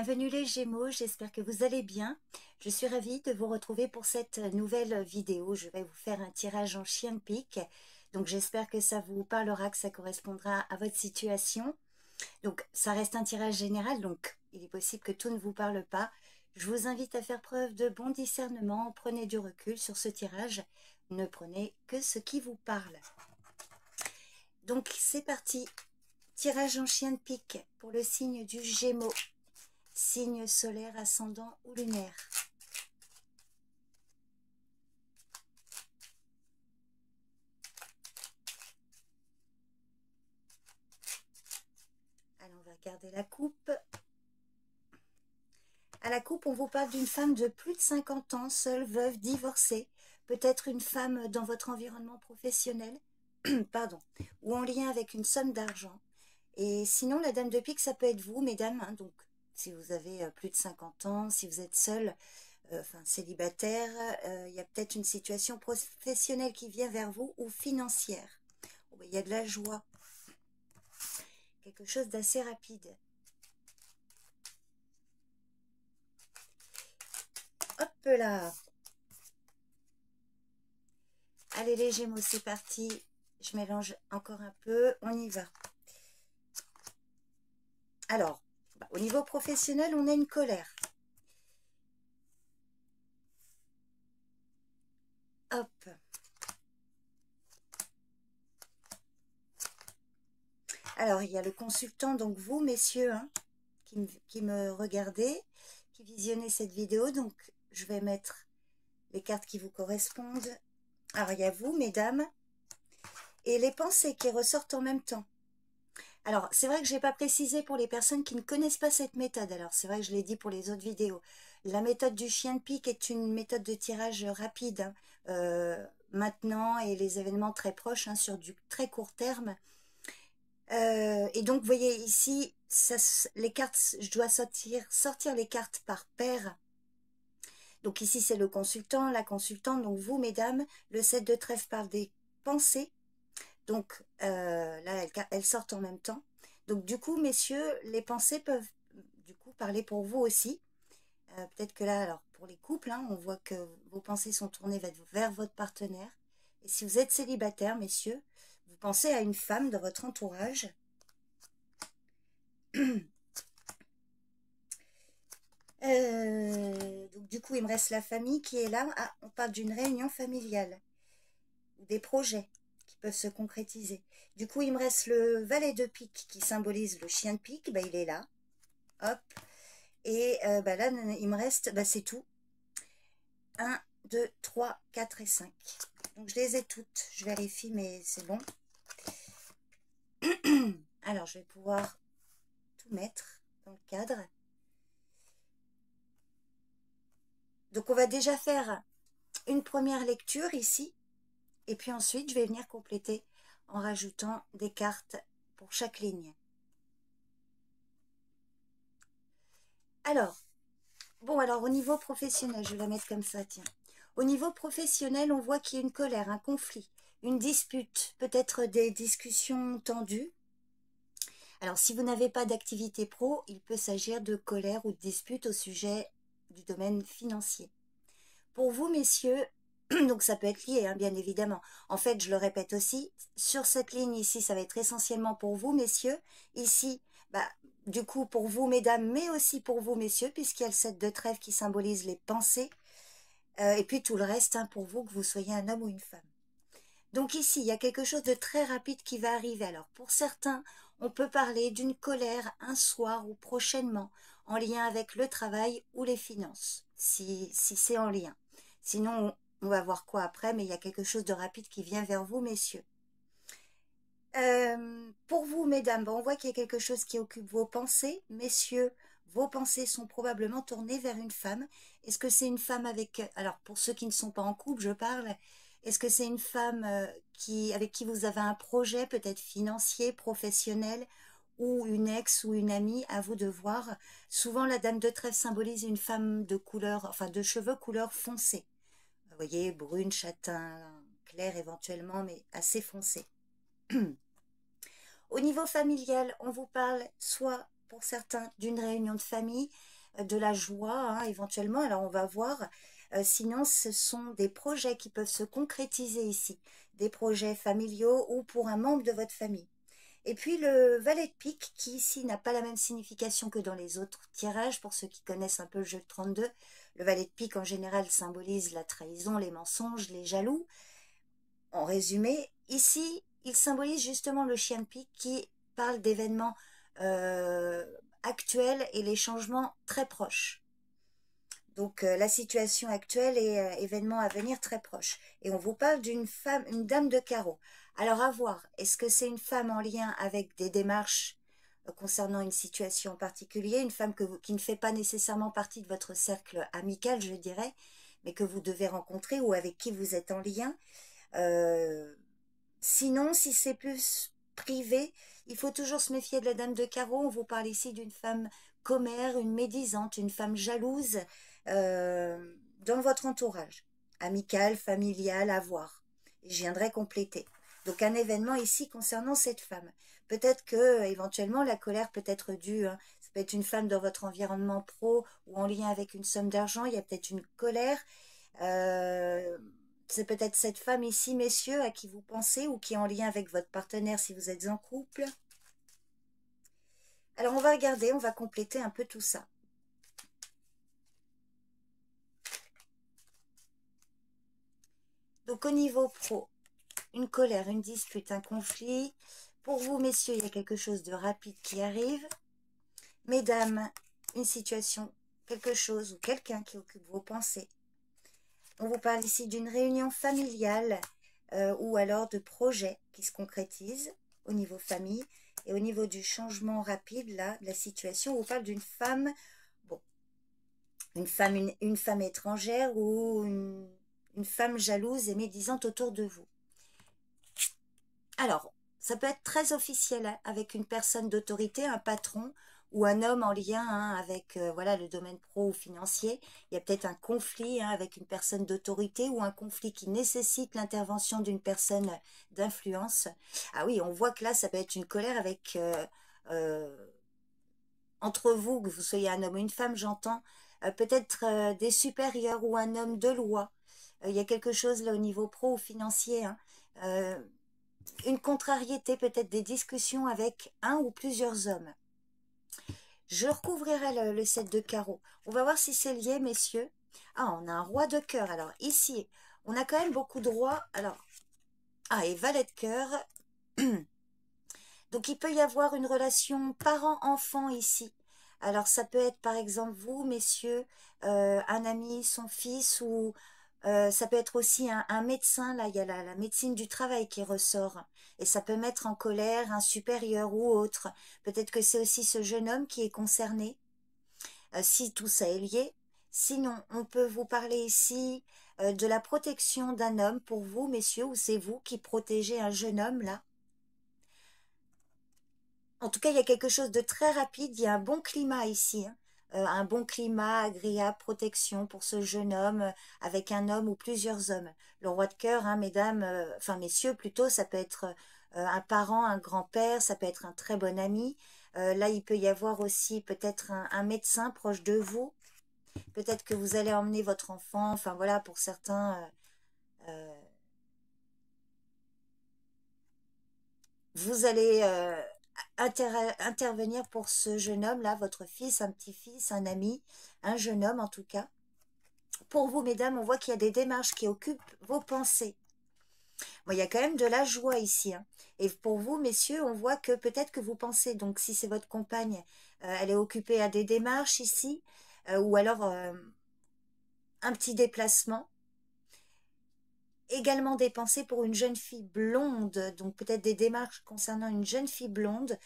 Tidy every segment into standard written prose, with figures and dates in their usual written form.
Bienvenue les Gémeaux, j'espère que vous allez bien. Je suis ravie de vous retrouver pour cette nouvelle vidéo. Je vais vous faire un tirage en chien de pique. Donc j'espère que ça vous parlera, que ça correspondra à votre situation. Donc ça reste un tirage général, donc il est possible que tout ne vous parle pas. Je vous invite à faire preuve de bon discernement. Prenez du recul sur ce tirage. Ne prenez que ce qui vous parle. Donc c'est parti. Tirage en chien de pique pour le signe du Gémeaux. Signe solaire, ascendant ou lunaire. Alors, on va regarder la coupe. À la coupe, on vous parle d'une femme de plus de 50 ans, seule, veuve, divorcée. Peut-être une femme dans votre environnement professionnel, pardon, ou en lien avec une somme d'argent. Et sinon, la dame de pique, ça peut être vous, mesdames. Hein, donc, si vous avez plus de 50 ans, si vous êtes seule, enfin célibataire, il y a peut-être une situation professionnelle qui vient vers vous ou financière. Oh, ben, il y a de la joie. Quelque chose d'assez rapide. Hop là. Allez les Gémeaux, c'est parti. Je mélange encore un peu. On y va. Alors, au niveau professionnel, on a une colère. Hop. Alors, il y a le consultant, donc vous, messieurs, hein, qui me regardez, qui visionnez cette vidéo. Donc, je vais mettre les cartes qui vous correspondent. Alors, il y a vous, mesdames, et les pensées qui ressortent en même temps. Alors, c'est vrai que je n'ai pas précisé pour les personnes qui ne connaissent pas cette méthode. Alors, c'est vrai que je l'ai dit pour les autres vidéos. La méthode du chien de pique est une méthode de tirage rapide, hein, maintenant, et les événements très proches, hein, sur du très court terme. Et donc, vous voyez ici, les cartes, je dois sortir les cartes par paire. Donc ici, c'est le consultant, la consultante, donc vous, mesdames. Le 7 de trèfle parle des pensées. Donc là, elles sortent en même temps. Donc du coup, messieurs, les pensées peuvent du coup parler pour vous aussi. Peut-être que là, alors pour les couples, hein, on voit que vos pensées sont tournées vers votre partenaire. Et si vous êtes célibataire, messieurs, vous pensez à une femme dans votre entourage. Donc du coup, il me reste la famille qui est là. Ah, on parle d'une réunion familiale ou des projets qui peuvent se concrétiser. Du coup, il me reste le valet de pique qui symbolise le chien de pique. Bah, il est là. Hop. Et bah, là, il me reste, bah, c'est tout. 1, 2, 3, 4 et 5. Donc, je les ai toutes. Je vérifie, mais c'est bon. Alors, je vais pouvoir tout mettre dans le cadre. Donc, on va déjà faire une première lecture ici. Et puis ensuite, je vais venir compléter en rajoutant des cartes pour chaque ligne. Alors, bon, alors au niveau professionnel, je vais la mettre comme ça, tiens. Au niveau professionnel, on voit qu'il y a une colère, un conflit, une dispute, peut-être des discussions tendues. Alors, si vous n'avez pas d'activité pro, il peut s'agir de colère ou de dispute au sujet du domaine financier. Pour vous, messieurs, donc ça peut être lié, hein, bien évidemment. En fait, je le répète aussi, sur cette ligne ici, ça va être essentiellement pour vous, messieurs. Ici, bah, du coup, pour vous, mesdames, mais aussi pour vous, messieurs, puisqu'il y a le 7 de trèfle qui symbolise les pensées. Et puis tout le reste, hein, pour vous, que vous soyez un homme ou une femme. Donc ici, il y a quelque chose de très rapide qui va arriver. Alors, pour certains, on peut parler d'une colère un soir ou prochainement, en lien avec le travail ou les finances, si c'est en lien. Sinon, on va voir quoi après, mais il y a quelque chose de rapide qui vient vers vous, messieurs. Pour vous, mesdames, on voit qu'il y a quelque chose qui occupe vos pensées. Messieurs, vos pensées sont probablement tournées vers une femme. Est-ce que c'est une femme avec... Alors, pour ceux qui ne sont pas en couple, je parle. Est-ce que c'est une femme avec qui vous avez un projet, peut-être financier, professionnel, ou une ex ou une amie, à vous de voir. Souvent, la dame de trèfle symbolise une femme de couleur, enfin de cheveux couleur foncée. Vous voyez, brune, châtain, clair éventuellement, mais assez foncé. Au niveau familial, on vous parle soit pour certains d'une réunion de famille, de la joie, hein, éventuellement. Alors, on va voir. Sinon, ce sont des projets qui peuvent se concrétiser ici. Des projets familiaux ou pour un membre de votre famille. Et puis le valet de pique, qui ici n'a pas la même signification que dans les autres tirages, pour ceux qui connaissent un peu le jeu de 32. Le valet de pique, en général, symbolise la trahison, les mensonges, les jaloux. En résumé, ici, il symbolise justement le chien de pique qui parle d'événements actuels et les changements très proches. Donc la situation actuelle et événements à venir très proches. Et on vous parle d'une femme, une dame de carreau. Alors à voir, est-ce que c'est une femme en lien avec des démarches concernant une situation en particulier, une femme qui ne fait pas nécessairement partie de votre cercle amical, je dirais, mais que vous devez rencontrer ou avec qui vous êtes en lien. Sinon, si c'est plus privé, il faut toujours se méfier de la dame de carreau. On vous parle ici d'une femme commère, une médisante, une femme jalouse dans votre entourage, amical, familial, à voir. Et je viendrai compléter. Donc un événement ici concernant cette femme. Peut-être que éventuellement la colère peut être due, hein. Ça peut être une femme dans votre environnement pro ou en lien avec une somme d'argent. Il y a peut-être une colère. C'est peut-être cette femme ici, messieurs, à qui vous pensez ou qui est en lien avec votre partenaire si vous êtes en couple. Alors, on va regarder, on va compléter un peu tout ça. Donc, au niveau pro, une colère, une dispute, un conflit. Pour vous, messieurs, il y a quelque chose de rapide qui arrive. Mesdames, une situation, quelque chose ou quelqu'un qui occupe vos pensées. On vous parle ici d'une réunion familiale ou alors de projets qui se concrétisent au niveau famille. Et au niveau du changement rapide, là, de la situation, on vous parle d'une femme, bon, une femme étrangère ou une femme jalouse et médisante autour de vous. Alors, ça peut être très officiel, hein, avec une personne d'autorité, un patron ou un homme en lien, hein, avec voilà, le domaine pro ou financier. Il y a peut-être un conflit, hein, avec une personne d'autorité ou un conflit qui nécessite l'intervention d'une personne d'influence. Ah oui, on voit que là, ça peut être une colère avec entre vous, que vous soyez un homme ou une femme, j'entends, peut-être des supérieurs ou un homme de loi. Il y a quelque chose là au niveau pro ou financier, hein. Une contrariété, peut-être des discussions avec un ou plusieurs hommes. Je recouvrirai le 7 de carreau. On va voir si c'est lié, messieurs. Ah, on a un roi de cœur. Alors, ici, on a quand même beaucoup de rois. Alors, ah, et valet de cœur. Donc, il peut y avoir une relation parent-enfant ici. Alors, ça peut être, par exemple, vous, messieurs, un ami, son fils, ou ça peut être aussi un médecin. Là, il y a la médecine du travail qui ressort. Et ça peut mettre en colère un supérieur ou autre. Peut-être que c'est aussi ce jeune homme qui est concerné, si tout ça est lié. Sinon, on peut vous parler ici de la protection d'un homme pour vous, messieurs, ou c'est vous qui protégez un jeune homme, là. En tout cas, il y a quelque chose de très rapide. Il y a un bon climat ici, hein. Un bon climat, agréable, protection pour ce jeune homme, avec un homme ou plusieurs hommes. Le roi de cœur, hein, mesdames, enfin messieurs plutôt, ça peut être un parent, un grand-père, ça peut être un très bon ami. Là, il peut y avoir aussi peut-être un médecin proche de vous. Peut-être que vous allez emmener votre enfant. Enfin voilà, pour certains, vous allez intervenir pour ce jeune homme-là, votre fils, un petit-fils, un ami, un jeune homme en tout cas. Pour vous, mesdames, on voit qu'il y a des démarches qui occupent vos pensées. Bon, il y a quand même de la joie ici, hein. Et pour vous, messieurs, on voit que peut-être que vous pensez, donc si c'est votre compagne, elle est occupée à des démarches ici, ou alors un petit déplacement. Également des pensées pour une jeune fille blonde, donc peut-être des démarches concernant une jeune fille blonde,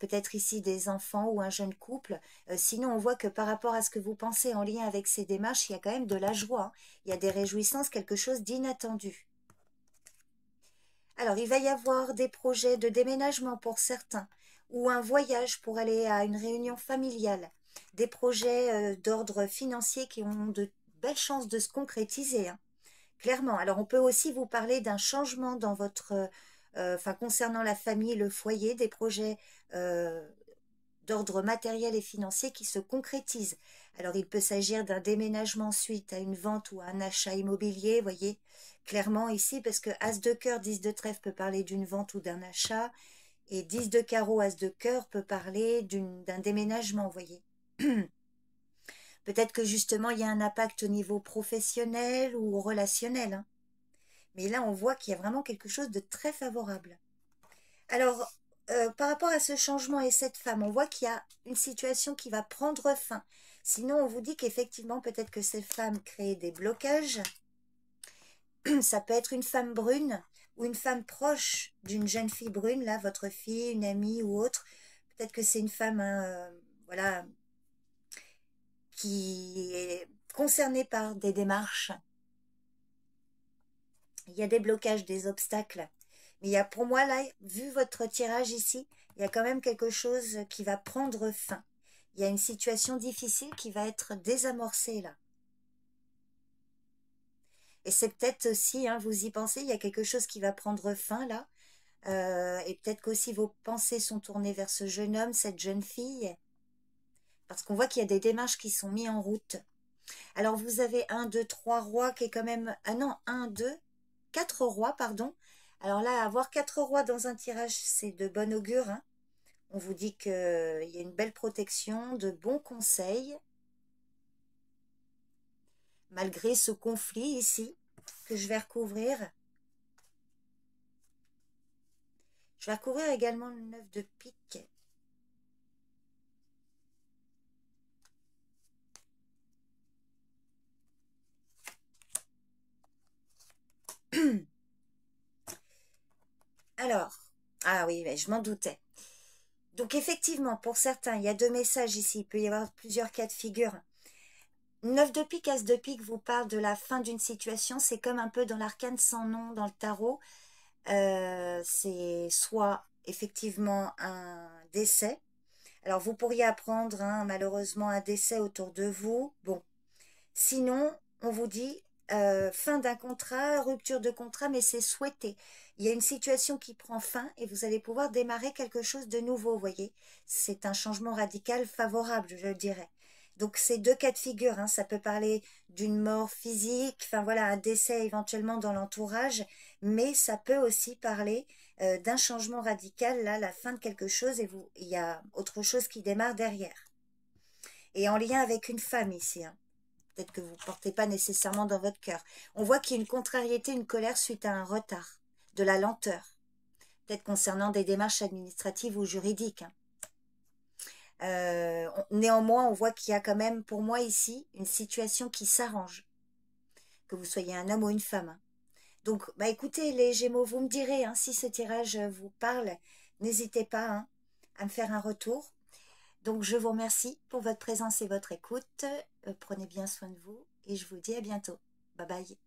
peut-être ici des enfants ou un jeune couple. Sinon, on voit que par rapport à ce que vous pensez en lien avec ces démarches, il y a quand même de la joie, hein. Il y a des réjouissances, quelque chose d'inattendu. Alors, il va y avoir des projets de déménagement pour certains, ou un voyage pour aller à une réunion familiale, des projets d'ordre financier qui ont de belles chances de se concrétiser, hein. Clairement. Alors, on peut aussi vous parler d'un changement dans votre, enfin, concernant la famille, le foyer, des projets d'ordre matériel et financier qui se concrétise. Alors, il peut s'agir d'un déménagement suite à une vente ou à un achat immobilier, voyez, clairement ici, parce que As de cœur, 10 de trèfle peut parler d'une vente ou d'un achat, et 10 de carreau, As de cœur peut parler d'un déménagement, voyez. Peut-être que justement, il y a un impact au niveau professionnel ou relationnel, hein. Mais là, on voit qu'il y a vraiment quelque chose de très favorable. Alors, par rapport à ce changement et cette femme, on voit qu'il y a une situation qui va prendre fin. Sinon, on vous dit qu'effectivement, peut-être que cette femme crée des blocages. Ça peut être une femme brune ou une femme proche d'une jeune fille brune, là, votre fille, une amie ou autre. Peut-être que c'est une femme, hein, voilà, qui est concernée par des démarches. Il y a des blocages, des obstacles. Mais il y a pour moi, là, vu votre tirage ici, il y a quand même quelque chose qui va prendre fin. Il y a une situation difficile qui va être désamorcée, là. Et c'est peut-être aussi, hein, vous y pensez, il y a quelque chose qui va prendre fin, là. Et peut-être qu'aussi vos pensées sont tournées vers ce jeune homme, cette jeune fille. Parce qu'on voit qu'il y a des démarches qui sont mises en route. Alors, vous avez 1, 2, 3 rois qui est quand même... Ah non, 1, 2, 4 rois, pardon. Alors là, avoir 4 rois dans un tirage, c'est de bon augure, hein. On vous dit qu'il y a une belle protection, de bons conseils. Malgré ce conflit ici, que je vais recouvrir. Je vais recouvrir également le 9 de pique. Alors, ah oui, mais je m'en doutais. Donc effectivement, pour certains, il y a 2 messages ici. Il peut y avoir plusieurs cas de figure. 9 de pique, As de pique vous parle de la fin d'une situation. C'est comme un peu dans l'arcane sans nom, dans le tarot. C'est soit effectivement un décès. Alors vous pourriez apprendre, hein, malheureusement, un décès autour de vous. Bon, sinon, on vous dit fin d'un contrat, rupture de contrat, mais c'est souhaité. Il y a une situation qui prend fin et vous allez pouvoir démarrer quelque chose de nouveau, vous voyez. C'est un changement radical favorable, je dirais. Donc, c'est 2 cas de figure, hein. Ça peut parler d'une mort physique, enfin voilà, un décès éventuellement dans l'entourage, mais ça peut aussi parler d'un changement radical, là, la fin de quelque chose, et il y a autre chose qui démarre derrière. Et en lien avec une femme ici, hein. Peut-être que vous ne portez pas nécessairement dans votre cœur. On voit qu'il y a une contrariété, une colère suite à un retard, de la lenteur. Peut-être concernant des démarches administratives ou juridiques, hein. Néanmoins, on voit qu'il y a quand même, pour moi ici, une situation qui s'arrange. Que vous soyez un homme ou une femme, hein. Donc, bah écoutez, les Gémeaux, vous me direz, hein, si ce tirage vous parle, n'hésitez pas, hein, à me faire un retour. Donc, je vous remercie pour votre présence et votre écoute. Prenez bien soin de vous et je vous dis à bientôt. Bye bye.